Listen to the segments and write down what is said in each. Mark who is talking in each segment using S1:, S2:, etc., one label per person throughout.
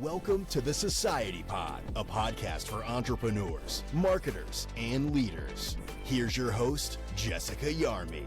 S1: Welcome to the Society Pod, a podcast for entrepreneurs, marketers, and leaders. Here's your host, Jessica Yarmy.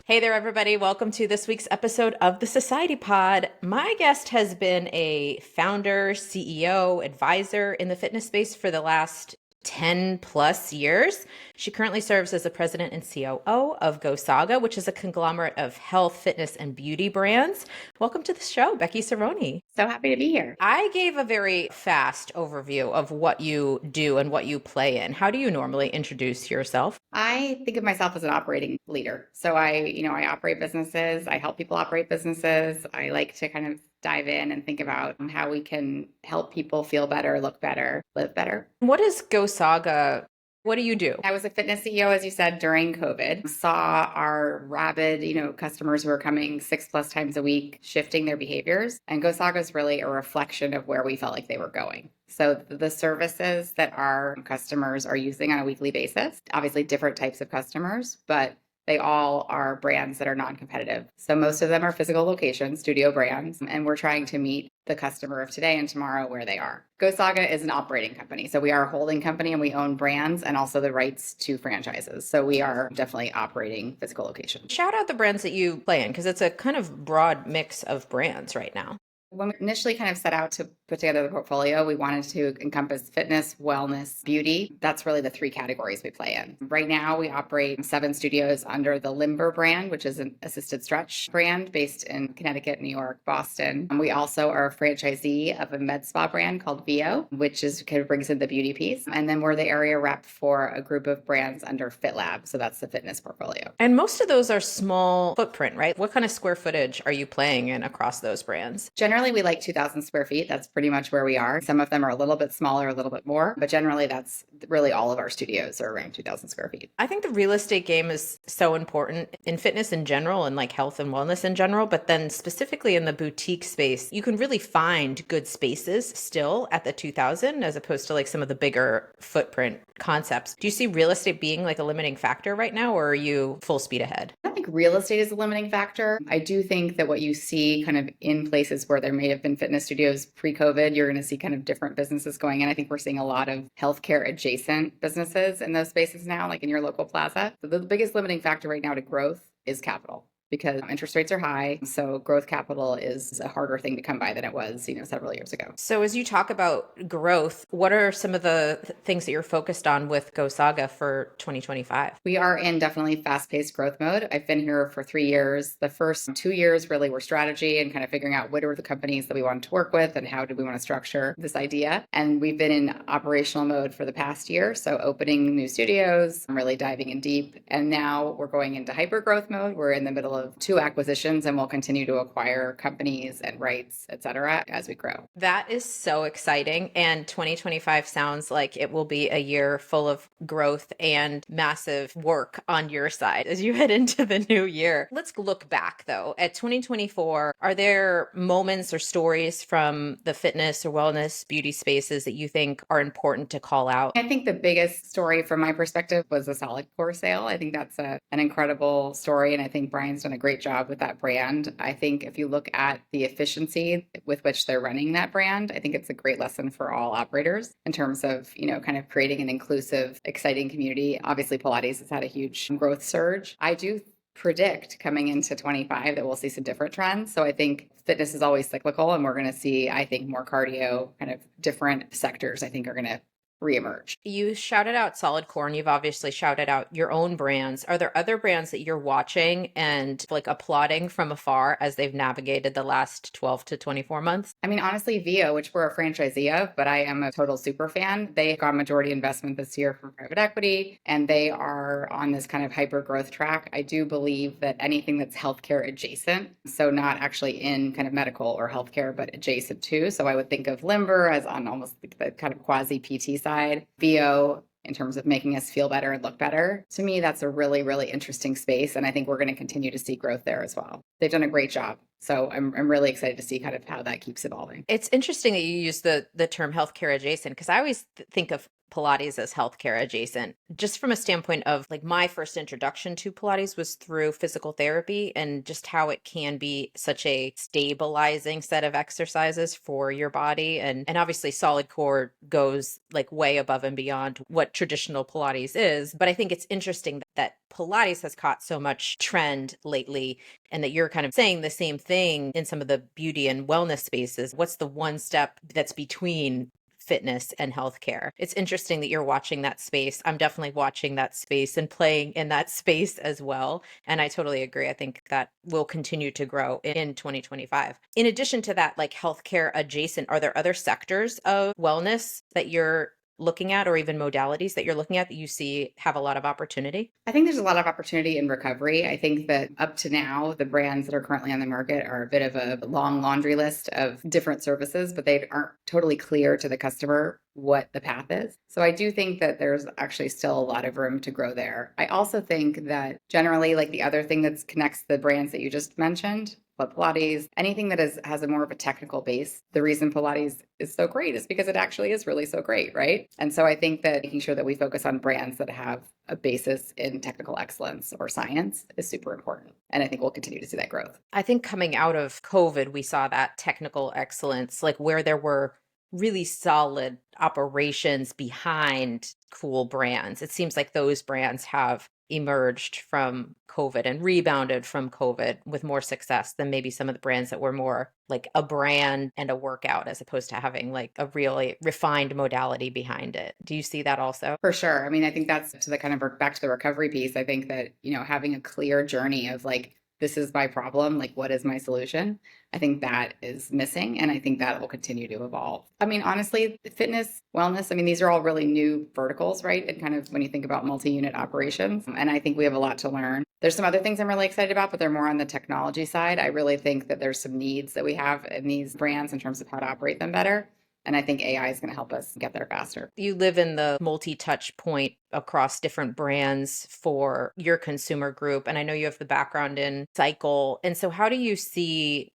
S2: Hey there, everybody. Welcome to this week's episode of the Society Pod. My guest has been a founder, CEO, advisor in the fitness space for the last 10 plus years. She currently serves as the president and COO of GoSaga, which is a conglomerate of health, fitness, and beauty brands. Welcome to the show, Becky Cerroni.
S3: So happy to be here.
S2: I gave a very fast overview of what you do and what you play in. How do you normally introduce yourself?
S3: I think of myself as an operating leader. So I operate businesses. I help people operate businesses. I like to kind of dive in and think about how we can help people feel better, look better, live better.
S2: What is GoSaga? What do you do?
S3: I was a fitness CEO, as you said, during COVID. Saw our rabid, customers who are coming 6+ times a week, shifting their behaviors. And GoSaga is really a reflection of where we felt like they were going. So the services that our customers are using on a weekly basis, obviously different types of customers, but they all are brands that are non-competitive. So most of them are physical locations, studio brands, and we're trying to meet the customer of today and tomorrow where they are. GoSaga is an operating company. So we are a holding company and we own brands and also the rights to franchises. So we are definitely operating physical locations.
S2: Shout out the brands that you play in, because it's a kind of broad mix of brands right now.
S3: When we initially kind of set out to put together the portfolio, we wanted to encompass fitness, wellness, beauty. That's really the 3 categories we play in. Right now, we operate 7 studios under the Limber brand, which is an assisted stretch brand based in Connecticut, New York, Boston. And we also are a franchisee of a med spa brand called VO, which is kind of brings in the beauty piece. And then we're the area rep for a group of brands under FitLab. So that's the fitness portfolio.
S2: And most of those are small footprint, right? What kind of square footage are you playing in across those brands?
S3: Generally, we like 2,000 square feet. That's pretty much where we are. Some of them are a little bit smaller, a little bit more, but generally that's really all of our studios are around 2,000 square feet.
S2: I think the real estate game is so important in fitness in general and like health and wellness in general, but then specifically in the boutique space, you can really find good spaces still at the 2,000 as opposed to like some of the bigger footprint concepts. Do you see real estate being like a limiting factor right now, or are you full speed ahead?
S3: I don't think real estate is a limiting factor. I do think that what you see kind of in places where there may have been fitness studios pre-COVID, you're going to see kind of different businesses going in. I think we're seeing a lot of healthcare adjacent businesses in those spaces now, like in your local plaza. So the biggest limiting factor right now to growth is capital, because interest rates are high. So growth capital is a harder thing to come by than it was, several years ago.
S2: So as you talk about growth, what are some of the things that you're focused on with GoSaga for 2025?
S3: We are in definitely fast-paced growth mode. I've been here for 3 years. The first 2 years really were strategy and kind of figuring out what are the companies that we wanted to work with and how do we want to structure this idea. And we've been in operational mode for the past year. So opening new studios, really diving in deep. And now we're going into hyper growth mode. We're in the middle of 2 acquisitions and we'll continue to acquire companies and rights, et cetera, as we grow.
S2: That is so exciting. And 2025 sounds like it will be a year full of growth and massive work on your side as you head into the new year. Let's look back though at 2024. Are there moments or stories from the fitness or wellness beauty spaces that you think are important to call out?
S3: I think the biggest story from my perspective was the solid core sale. I think that's an incredible story. And I think Brian's done a great job with that brand. I think if you look at the efficiency with which they're running that brand, I think it's a great lesson for all operators in terms of, kind of creating an inclusive, exciting community. Obviously, Pilates has had a huge growth surge. I do predict coming into 25 that we'll see some different trends. So I think fitness is always cyclical and we're going to see, I think, more cardio, kind of different sectors, I think are going to reemerge.
S2: You shouted out solid core and you've obviously shouted out your own brands. Are there other brands that you're watching and like applauding from afar as they've navigated the last 12 to 24 months?
S3: I mean, honestly, VO, which we're a franchisee of, but I am a total super fan. They got majority investment this year from private equity and they are on this kind of hyper growth track. I do believe that anything that's healthcare adjacent, so not actually in kind of medical or healthcare, but adjacent to. So I would think of Limber as on almost the kind of quasi PT side, VO in terms of making us feel better and look better. To me, that's a really, really interesting space. And I think we're going to continue to see growth there as well. They've done a great job. So I'm really excited to see kind of how that keeps evolving.
S2: It's interesting that you use the term healthcare adjacent, because I always think of Pilates as healthcare adjacent. Just from a standpoint of like my first introduction to Pilates was through physical therapy and just how it can be such a stabilizing set of exercises for your body. And obviously solid core goes like way above and beyond what traditional Pilates is. But I think it's interesting that Pilates has caught so much trend lately and that you're kind of saying the same thing in some of the beauty and wellness spaces. What's the one step that's between fitness and healthcare? It's interesting that you're watching that space. I'm definitely watching that space and playing in that space as well. And I totally agree. I think that will continue to grow in 2025. In addition to that, like healthcare adjacent, are there other sectors of wellness that you're looking at, or even modalities that you're looking at that you see have a lot of opportunity?
S3: I think there's a lot of opportunity in recovery. I think that up to now, the brands that are currently on the market are a bit of a long laundry list of different services, but they aren't totally clear to the customer what the path is. So I do think that there's actually still a lot of room to grow there. I also think that generally, like the other thing that connects the brands that you just mentioned, but Pilates, anything that has a more of a technical base, the reason Pilates is so great is because it actually is really so great, right? And so I think that making sure that we focus on brands that have a basis in technical excellence or science is super important. And I think we'll continue to see that growth.
S2: I think coming out of COVID, we saw that technical excellence, like where there were really solid operations behind cool brands. It seems like those brands have emerged from COVID and rebounded from COVID with more success than maybe some of the brands that were more like a brand and a workout as opposed to having like a really refined modality behind it. Do you see that also?
S3: For sure. I mean, I think that's to the kind of back to the recovery piece. I think that, having a clear journey of like, this is my problem, like, what is my solution? I think that is missing. And I think that will continue to evolve. I mean, honestly, fitness, wellness, I mean, these are all really new verticals, right? And kind of when you think about multi-unit operations, and I think we have a lot to learn. There's some other things I'm really excited about, but they're more on the technology side. I really think that there's some needs that we have in these brands in terms of how to operate them better. And I think AI is going to help us get there faster.
S2: You live in the multi-touch point across different brands for your consumer group. And I know you have the background in cycle. And so how do you see,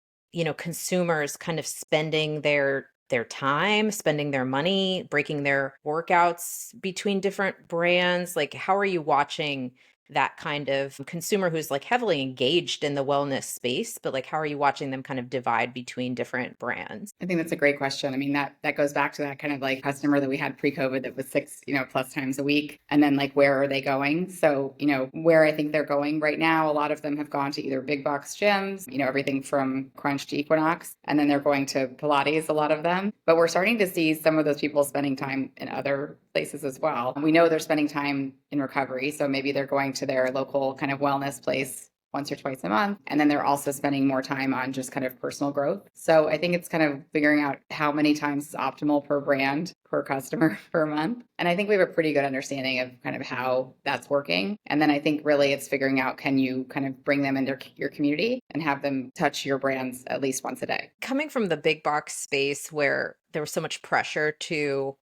S2: consumers kind of spending their time, spending their money, breaking their workouts between different brands? Like, how are you watching that kind of consumer who's like heavily engaged in the wellness space, but like how are you watching them kind of divide between different brands?
S3: I think that's a great question. I mean, that goes back to that kind of like customer that we had pre-COVID that was 6, plus times a week. And then like, where are they going? So, where I think they're going right now, a lot of them have gone to either big box gyms, everything from Crunch to Equinox, and then they're going to Pilates, a lot of them. But we're starting to see some of those people spending time in other places as well. We know they're spending time in recovery. So maybe they're going to their local kind of wellness place once or twice a month. And then they're also spending more time on just kind of personal growth. So I think it's kind of figuring out how many times is optimal per brand, per customer per month. And I think we have a pretty good understanding of kind of how that's working. And then I think really it's figuring out, can you kind of bring them into your community and have them touch your brands at least once a day?
S2: Coming from the big box space where there was so much pressure to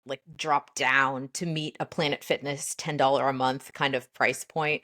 S2: like drop down to meet a Planet Fitness $10 a month kind of price point.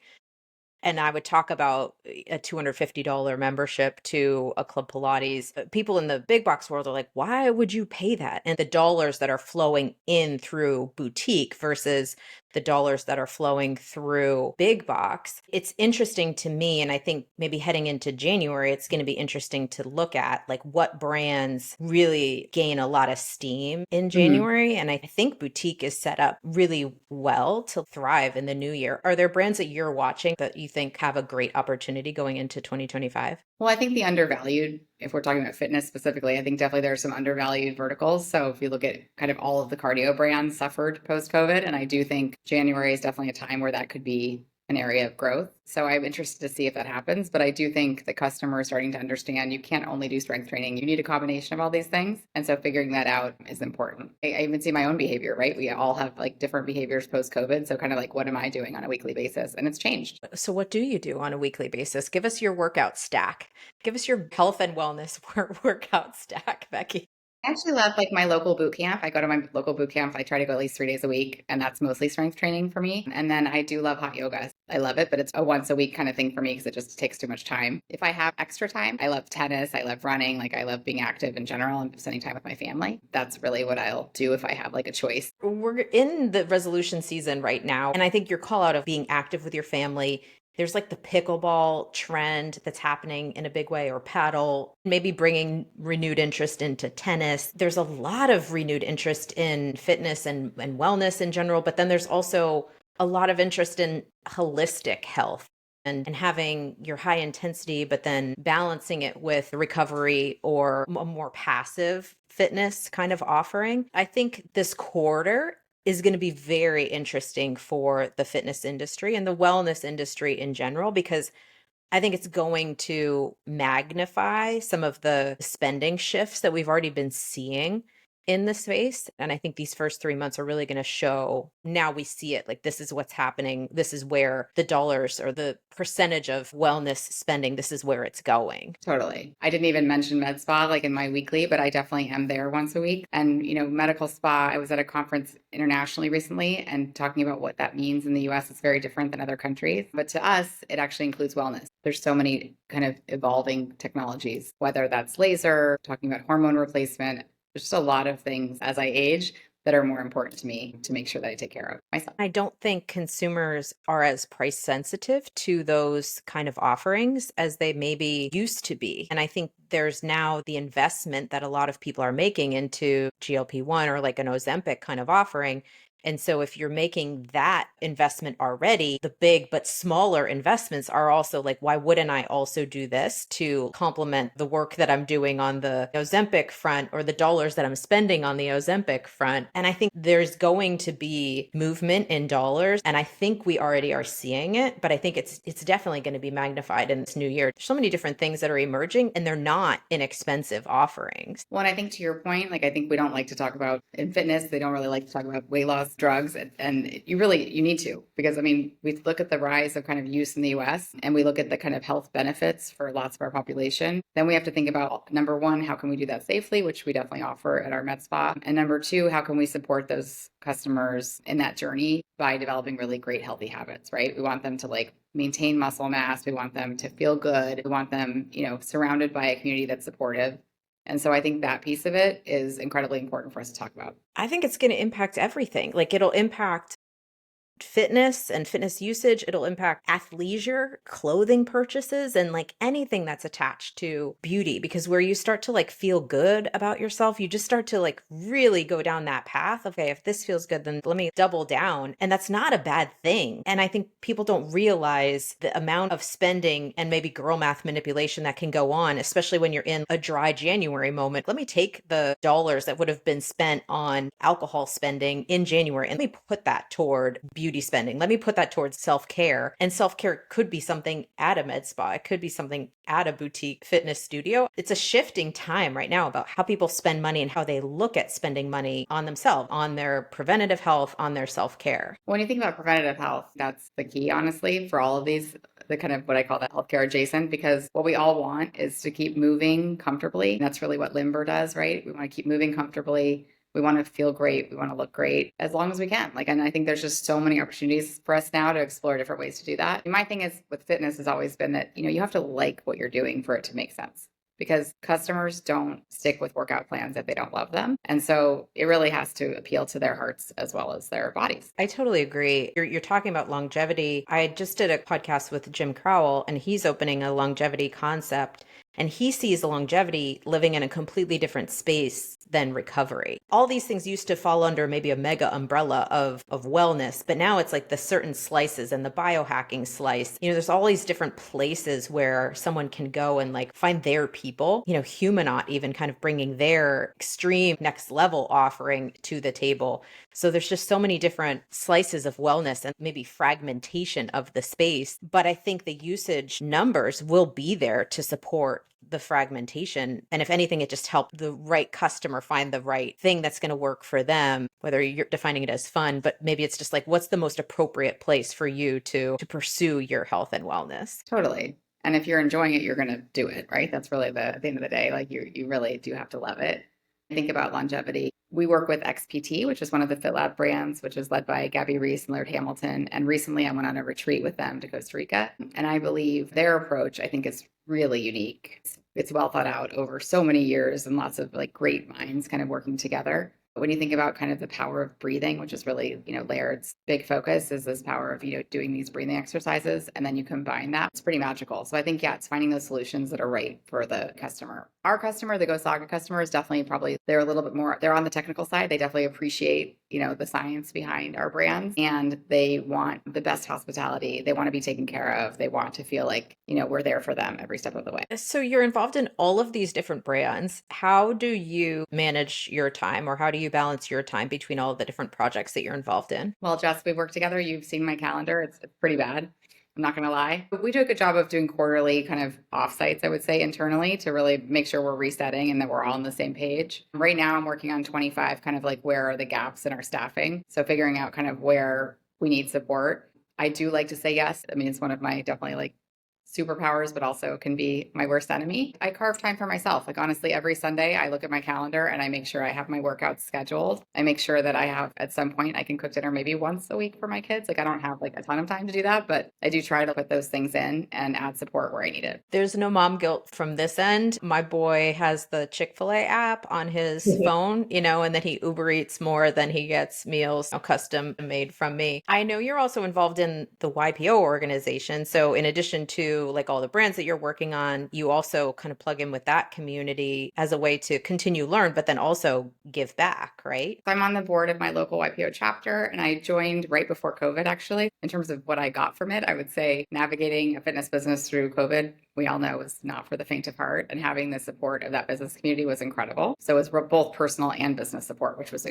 S2: And I would talk about a $250 membership to a Club Pilates. People in the big box world are like, why would you pay that? And the dollars that are flowing in through boutique versus the dollars that are flowing through big box. It's interesting to me. And I think maybe heading into January, it's going to be interesting to look at like what brands really gain a lot of steam in January. And I think boutique is set up really well to thrive in the new year. Are there brands that you're watching that you think have a great opportunity going into 2025?
S3: Well, I think the undervalued, if we're talking about fitness specifically, I think definitely there are some undervalued verticals. So if you look at kind of all of the cardio brands suffered post-COVID, and I do think January is definitely a time where that could be an area of growth. So I'm interested to see if that happens. But I do think the customer is starting to understand you can't only do strength training. You need a combination of all these things. And so figuring that out is important. I even see my own behavior, right? We all have like different behaviors post-COVID. So kind of like, what am I doing on a weekly basis? And it's changed.
S2: So what do you do on a weekly basis? Give us your workout stack. Give us your health and wellness workout stack, Becky.
S3: I actually love like my local boot camp. I go to my local boot camp. I try to go at least 3 days a week, and that's mostly strength training for me. And then I do love hot yoga. I love it, but it's a once a week kind of thing for me because it just takes too much time. If I have extra time, I love tennis, I love running, like I love being active in general and spending time with my family. That's really what I'll do if I have like a choice.
S2: We're in the resolution season right now. And I think your call out of being active with your family, there's like the pickleball trend that's happening in a big way, or paddle, maybe bringing renewed interest into tennis. There's a lot of renewed interest in fitness and wellness in general, but then there's also a lot of interest in holistic health and having your high intensity, but then balancing it with recovery or a more passive fitness kind of offering. I think this quarter is going to be very interesting for the fitness industry and the wellness industry in general, because I think it's going to magnify some of the spending shifts that we've already been seeing in the space. And I think these first 3 months are really going to show, now we see it, like this is what's happening. This is where the dollars or the percentage of wellness spending, this is where it's going.
S3: Totally. I didn't even mention med spa like in my weekly, but I definitely am there once a week. And, medical spa, I was at a conference internationally recently and talking about what that means in the US. It's very different than other countries. But to us, it actually includes wellness. There's so many kind of evolving technologies, whether that's laser, talking about hormone replacement. There's just a lot of things as I age that are more important to me to make sure that I take care of myself.
S2: I don't think consumers are as price sensitive to those kind of offerings as they maybe used to be. And I think there's now the investment that a lot of people are making into GLP-1 or like an Ozempic kind of offering. And so if you're making that investment already, the big but smaller investments are also like, why wouldn't I also do this to complement the work that I'm doing on the Ozempic front, or the dollars that I'm spending on the Ozempic front? And I think there's going to be movement in dollars. And I think we already are seeing it, but I think it's definitely going to be magnified in this new year. There's so many different things that are emerging, and they're not inexpensive offerings.
S3: Well, and I think to your point, like I think we don't like to talk about in fitness, they don't really like to talk about weight loss drugs. And you need to, because I mean, we look at the rise of kind of use in the US and we look at the kind of health benefits for lots of our population. Then we have to think about, number one, how can we do that safely, which we definitely offer at our med spa? And number two, how can we support those customers in that journey by developing really great healthy habits, right? We want them to like maintain muscle mass. We want them to feel good. We want them, surrounded by a community that's supportive. And so I think that piece of it is incredibly important for us to talk about.
S2: I think it's going to impact everything. Like it'll impact fitness and fitness usage. It'll impact athleisure, clothing purchases, and like anything that's attached to beauty, because where you start to like feel good about yourself, you just start to like really go down that path. Okay, if this feels good, then let me double down. And that's not a bad thing. And I think people don't realize the amount of spending and maybe girl math manipulation that can go on, especially when you're in a dry January moment. Let me take the dollars that would have been spent on alcohol spending in January and let me put that toward beauty spending. Let me put that towards self-care. And self-care could be something at a med spa. It could be something at a boutique fitness studio. It's a shifting time right now about how people spend money and how they look at spending money on themselves, on their preventative health, on their self-care.
S3: When you think about preventative health, that's the key, honestly, for all of these, the kind of what I call that healthcare adjacent, because what we all want is to keep moving comfortably. And that's really what Limber does, right? We want to keep moving comfortably. We want to feel great. We want to look great as long as we can. And I think there's just so many opportunities for us now to explore different ways to do that. And my thing is with fitness has always been that, you have to like what you're doing for it to make sense, because customers don't stick with workout plans if they don't love them. And so it really has to appeal to their hearts as well as their bodies.
S2: I totally agree. You're talking about longevity. I just did a podcast with Jim Crowell, and he's opening a longevity concept. And he sees longevity living in a completely different space than recovery. All these things used to fall under maybe a mega umbrella of wellness, but now it's like the certain slices and the biohacking slice. There's all these different places where someone can go and like find their people. Humanot even kind of bringing their extreme next level offering to the table. So there's just so many different slices of wellness and maybe fragmentation of the space. But I think the usage numbers will be there to support the fragmentation. And if anything, it just helped the right customer find the right thing that's going to work for them, whether you're defining it as fun, but maybe it's just like, what's the most appropriate place for you to pursue your health and wellness?
S3: Totally. And if you're enjoying it, you're going to do it, right? That's really at the end of the day, like you really do have to love it. Think about longevity. We work with XPT, which is one of the FitLab brands, which is led by Gabby Reese and Laird Hamilton. And recently I went on a retreat with them to Costa Rica. And I believe their approach, I think, is really unique. It's well thought out over so many years and lots of like great minds kind of working together. When you think about kind of the power of breathing, which is really, Laird's big focus is this power of, doing these breathing exercises, and then you combine that, it's pretty magical. So I think, yeah, it's finding those solutions that are right for the customer. Our customer, the GoSaga customer, is definitely they're a little bit more, they're on the technical side. They definitely appreciate, the science behind our brands, and they want the best hospitality. They want to be taken care of. They want to feel like, we're there for them every step of the way.
S2: So you're involved in all of these different brands. How do you manage your time, or how do you balance your time between all of the different projects that you're involved in?
S3: Well, Jess, we've worked together. You've seen my calendar. It's pretty bad. I'm not going to lie. But we do a good job of doing quarterly kind of offsites, I would say, internally to really make sure we're resetting and that we're all on the same page. Right now, I'm working on 25, kind of like where are the gaps in our staffing. So figuring out kind of where we need support. I do like to say yes. I mean, it's one of my definitely like superpowers, but also can be my worst enemy. I carve time for myself. Like honestly, every Sunday I look at my calendar and I make sure I have my workouts scheduled. I make sure that I have at some point I can cook dinner maybe once a week for my kids. Like I don't have like a ton of time to do that, but I do try to put those things in and add support where I need it.
S2: There's no mom guilt from this end. My boy has the Chick-fil-A app on his phone, and then he Uber Eats more than he gets meals custom made from me. I know you're also involved in the YPO organization. So in addition to like all the brands that you're working on, you also kind of plug in with that community as a way to continue learn, but then also give back, right?
S3: So I'm on the board of my local YPO chapter, and I joined right before COVID, actually. In terms of what I got from it, I would say navigating a fitness business through COVID, we all know, is not for the faint of heart, and having the support of that business community was incredible. So it's both personal and business support, which was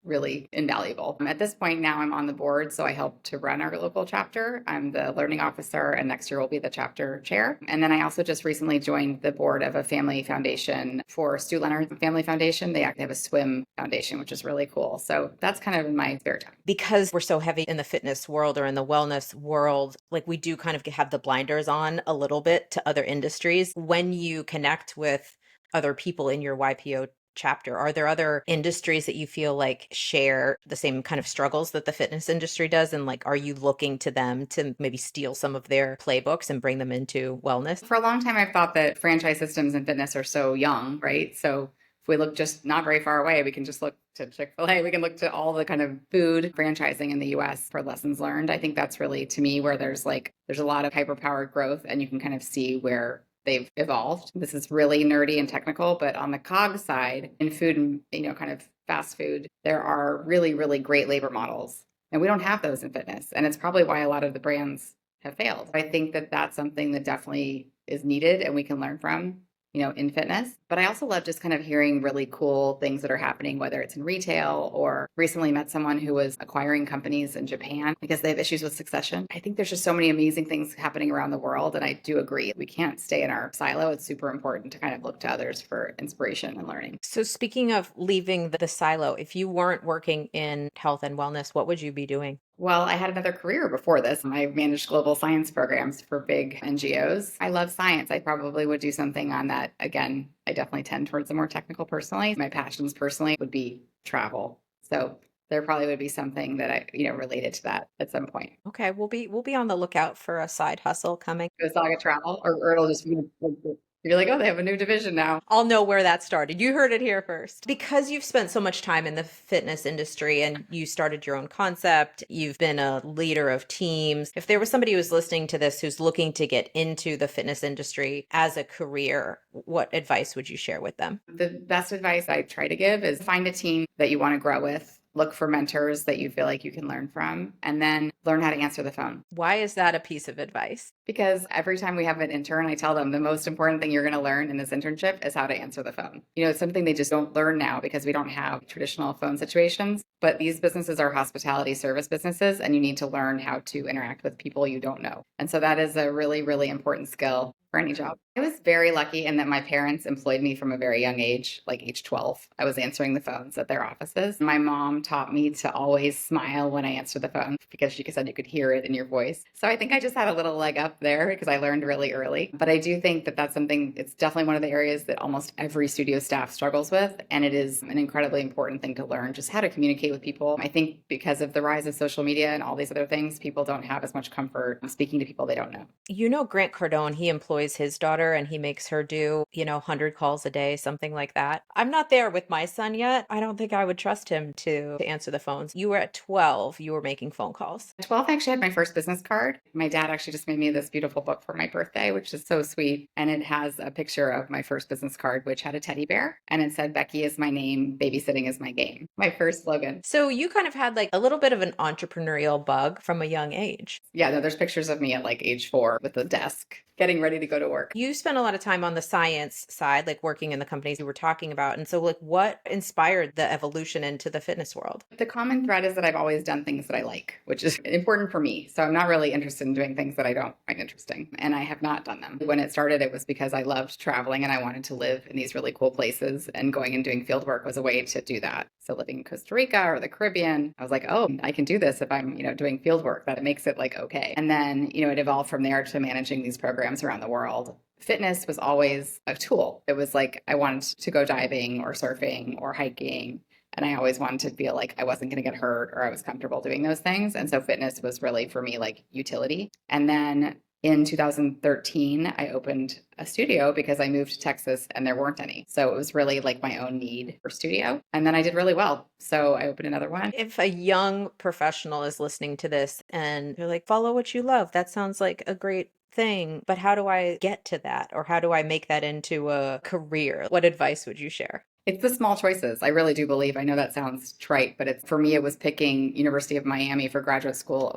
S3: really invaluable. At this point now I'm on the board, so I help to run our local chapter. I'm the learning officer, and next year will be the chapter chair. And then I also just recently joined the board of a family foundation for Stu Leonard Family Foundation. They actually have a swim foundation, which is really cool. So that's kind of in my spare time.
S2: Because we're so heavy in the fitness world or in the wellness world, like we do kind of have the blinders on a little bit to other industries. When you connect with other people in your YPO chapter, are there other industries that you feel like share the same kind of struggles that the fitness industry does? And like, are you looking to them to maybe steal some of their playbooks and bring them into wellness?
S3: For a long time, I've thought that franchise systems in fitness are so young, right? So if we look just not very far away, we can just look to Chick-fil-A. We can look to all the kind of food franchising in the US for lessons learned. I think that's really, to me, where there's a lot of hyper-powered growth, and you can kind of see where they've evolved. This is really nerdy and technical, but on the COG side, in food and, kind of fast food, there are really great labor models. And we don't have those in fitness. And it's probably why a lot of the brands have failed. I think that that's something that definitely is needed and we can learn from, in fitness. But I also love just kind of hearing really cool things that are happening, whether it's in retail, or recently met someone who was acquiring companies in Japan because they have issues with succession. I think there's just so many amazing things happening around the world. And I do agree, we can't stay in our silo. It's super important to kind of look to others for inspiration and learning.
S2: So speaking of leaving the silo, if you weren't working in health and wellness, what would you be doing?
S3: Well, I had another career before this. I managed global science programs for big NGOs. I love science. I probably would do something on that. Again, I definitely tend towards the more technical personally. My passions personally would be travel. So there probably would be something that I, related to that at some point.
S2: Okay, we'll be on the lookout for a side hustle coming.
S3: GoSaga travel, or it'll just be you're like, oh, they have a new division now.
S2: I'll know where that started. You heard it here first. Because you've spent so much time in the fitness industry and you started your own concept, you've been a leader of teams. If there was somebody who's listening to this who's looking to get into the fitness industry as a career, what advice would you share with them?
S3: The best advice I try to give is find a team that you want to grow with. Look for mentors that you feel like you can learn from, and then learn how to answer the phone.
S2: Why is that a piece of advice?
S3: Because every time we have an intern, I tell them the most important thing you're going to learn in this internship is how to answer the phone. It's something they just don't learn now because we don't have traditional phone situations. But these businesses are hospitality service businesses, and you need to learn how to interact with people you don't know. And so that is a really important skill for any job. I was very lucky in that my parents employed me from a very young age, like age 12. I was answering the phones at their offices. My mom taught me to always smile when I answered the phone because she said you could hear it in your voice. So I think I just had a little leg up up there because I learned really early. But I do think that that's something, it's definitely one of the areas that almost every studio staff struggles with. And it is an incredibly important thing to learn, just how to communicate with people. I think because of the rise of social media and all these other things, people don't have as much comfort speaking to people they don't know.
S2: You know, Grant Cardone, he employs his daughter and he makes her do, 100 calls a day, something like that. I'm not there with my son yet. I don't think I would trust him to answer the phones. You were at 12, you were making phone calls.
S3: At 12, I actually had my first business card. My dad actually just made me this beautiful book for my birthday, which is so sweet. And it has a picture of my first business card, which had a teddy bear. And it said, Becky is my name, babysitting is my game. My first slogan.
S2: So you kind of had like a little bit of an entrepreneurial bug from a young age.
S3: Yeah, no, there's pictures of me at like age 4 with the desk, getting ready to go to work.
S2: You spent a lot of time on the science side, like working in the companies you were talking about. And so like what inspired the evolution into the fitness world?
S3: The common thread is that I've always done things that I like, which is important for me. So I'm not really interested in doing things that I don't find interesting. And I have not done them. When it started, it was because I loved traveling and I wanted to live in these really cool places. And going and doing field work was a way to do that. So living in Costa Rica or the Caribbean, I was like, oh, I can do this if I'm, doing field work. That makes it like, okay. And then, it evolved from there to managing these programs around the world. Fitness was always a tool. It was like I wanted to go diving or surfing or hiking. And I always wanted to feel like I wasn't going to get hurt or I was comfortable doing those things. And so fitness was really for me like utility. And then in 2013, I opened a studio because I moved to Texas and there weren't any. So it was really like my own need for studio. And then I did really well. So I opened another one.
S2: If a young professional is listening to this and they're like, follow what you love, that sounds like a great thing. But how do I get to that? Or how do I make that into a career? What advice would you share?
S3: It's the small choices. I really do believe. I know that sounds trite, but for me, it was picking University of Miami for graduate school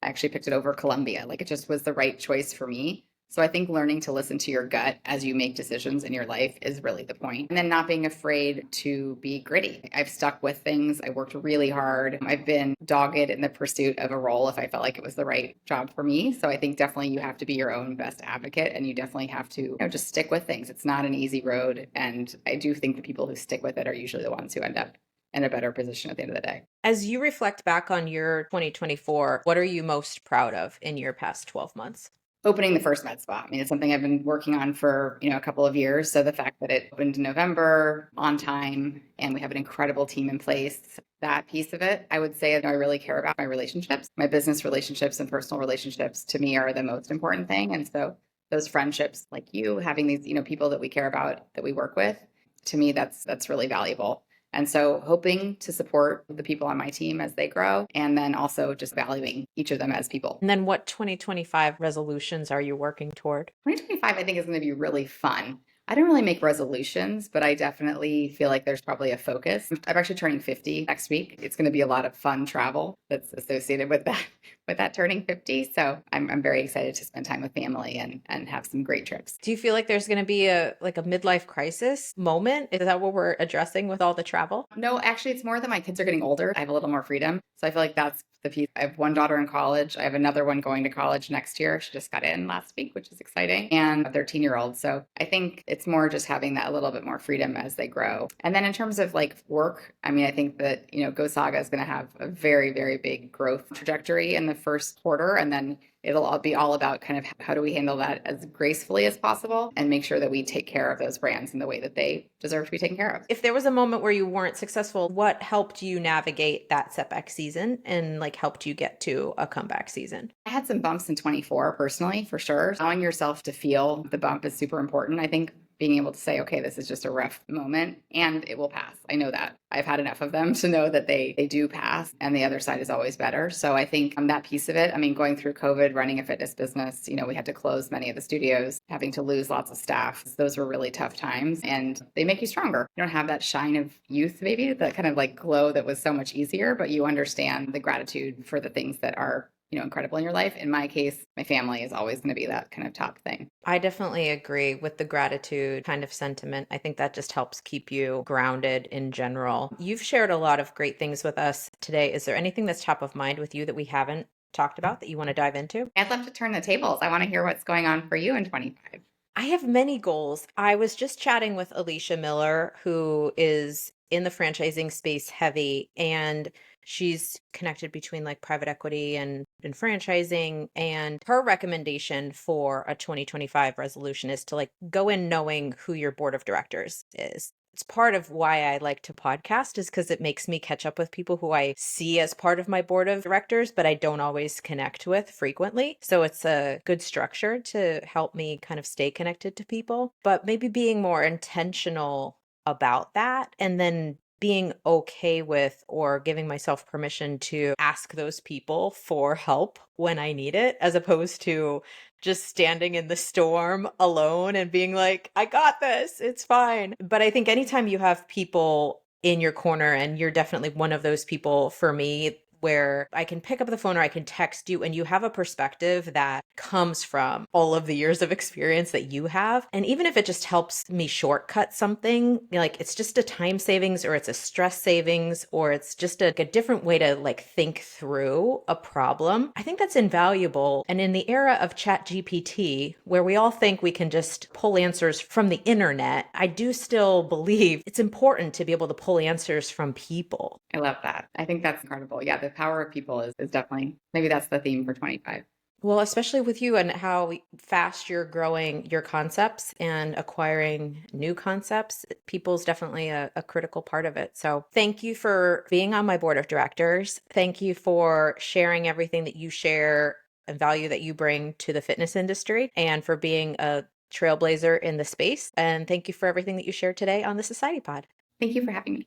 S3: I actually picked it over Columbia. Like it just was the right choice for me. So I think learning to listen to your gut as you make decisions in your life is really the point. And then not being afraid to be gritty. I've stuck with things. I worked really hard. I've been dogged in the pursuit of a role if I felt like it was the right job for me. So I think definitely you have to be your own best advocate and you definitely have to just stick with things. It's not an easy road. And I do think the people who stick with it are usually the ones who end up in a better position at the end of the day.
S2: As you reflect back on your 2024, what are you most proud of in your past 12 months?
S3: Opening the first med spa. I mean, it's something I've been working on for, a couple of years. So the fact that it opened in November on time and we have an incredible team in place, that piece of it, I would say I really care about my relationships. My business relationships and personal relationships to me are the most important thing. And so those friendships like you, having these, people that we care about, that we work with, to me, that's really valuable. And so hoping to support the people on my team as they grow, and then also just valuing each of them as people.
S2: And then what 2025 resolutions are you working toward?
S3: 2025, I think, is going to be really fun. I don't really make resolutions, but I definitely feel like there's probably a focus. I'm actually turning 50 next week. It's going to be a lot of fun travel that's associated with that turning 50. So I'm very excited to spend time with family and have some great trips.
S2: Do you feel like there's going to be a midlife crisis moment? Is that what we're addressing with all the travel?
S3: No, actually, it's more that my kids are getting older. I have a little more freedom. So I feel like that's the piece. I have one daughter in college. I have another one going to college next year. She just got in last week, which is exciting. And a 13-year-old. So I think it's more just having that little bit more freedom as they grow. And then in terms of like work, I mean, I think that, GoSaga is going to have a very, very big growth trajectory in the first quarter. And then it'll all be all about kind of how do we handle that as gracefully as possible and make sure that we take care of those brands in the way that they deserve to be taken care of.
S2: If there was a moment where you weren't successful, what helped you navigate that setback season and like helped you get to a comeback season?
S3: I had some bumps in 24 personally, for sure. Allowing yourself to feel the bump is super important. I think being able to say, okay, this is just a rough moment and it will pass. I know that. I've had enough of them to know that they do pass and the other side is always better. So I think that piece of it, I mean, going through COVID, running a fitness business, we had to close many of the studios, having to lose lots of staff. Those were really tough times and they make you stronger. You don't have that shine of youth, maybe that kind of like glow that was so much easier, but you understand the gratitude for the things that are incredible in your life. In my case, my family is always going to be that kind of top thing.
S2: I definitely agree with the gratitude kind of sentiment. I think that just helps keep you grounded in general. You've shared a lot of great things with us today. Is there anything that's top of mind with you that we haven't talked about that you want to dive into?
S3: I'd love to turn the tables. I want to hear what's going on for you in 25.
S2: I have many goals. I was just chatting with Alicia Miller, who is in the franchising space heavy, and she's connected between like private equity and franchising. And her recommendation for a 2025 resolution is to like go in knowing who your board of directors is. It's part of why I like to podcast is because it makes me catch up with people who I see as part of my board of directors, but I don't always connect with frequently. So it's a good structure to help me kind of stay connected to people, but maybe being more intentional about that and then being okay with or giving myself permission to ask those people for help when I need it, as opposed to just standing in the storm alone and being like, I got this, it's fine. But I think anytime you have people in your corner, and you're definitely one of those people for me, where I can pick up the phone or I can text you and you have a perspective that comes from all of the years of experience that you have. And even if it just helps me shortcut something, like it's just a time savings or it's a stress savings or it's just a different way to like think through a problem, I think that's invaluable. And in the era of ChatGPT, where we all think we can just pull answers from the internet, I do still believe it's important to be able to pull answers from people.
S3: I love that. I think that's incredible. Yeah, the power of people is definitely, maybe that's the theme for 25.
S2: Well, especially with you and how fast you're growing your concepts and acquiring new concepts, people's definitely a critical part of it. So thank you for being on my board of directors. Thank you for sharing everything that you share and value that you bring to the fitness industry and for being a trailblazer in the space. And thank you for everything that you shared today on the Society Pod.
S3: Thank you for having me.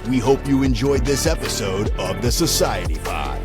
S1: We hope you enjoyed this episode of the Society Pod.